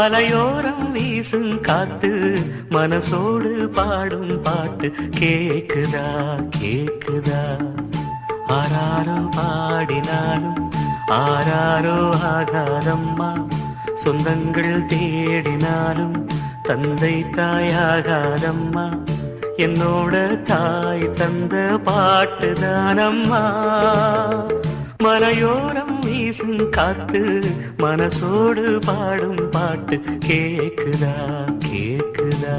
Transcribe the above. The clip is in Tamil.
மலையோரம் வீசும் காத்து மனசோடு பாடும் பாட்டு கேக்குதா கேக்குதா. ஆராரோ பாடினாலும் ஆராரோ ஆகாதம்மா. சொந்தங்கள் தேடினாலும் தந்தை தாயாகாதம்மா. என்னோட தாய் தந்த பாட்டுதானம்மா. மலையோரம் வீசும் காத்து மனசோடு பாடும் பாட்டு கேக்குதா கேக்குதா.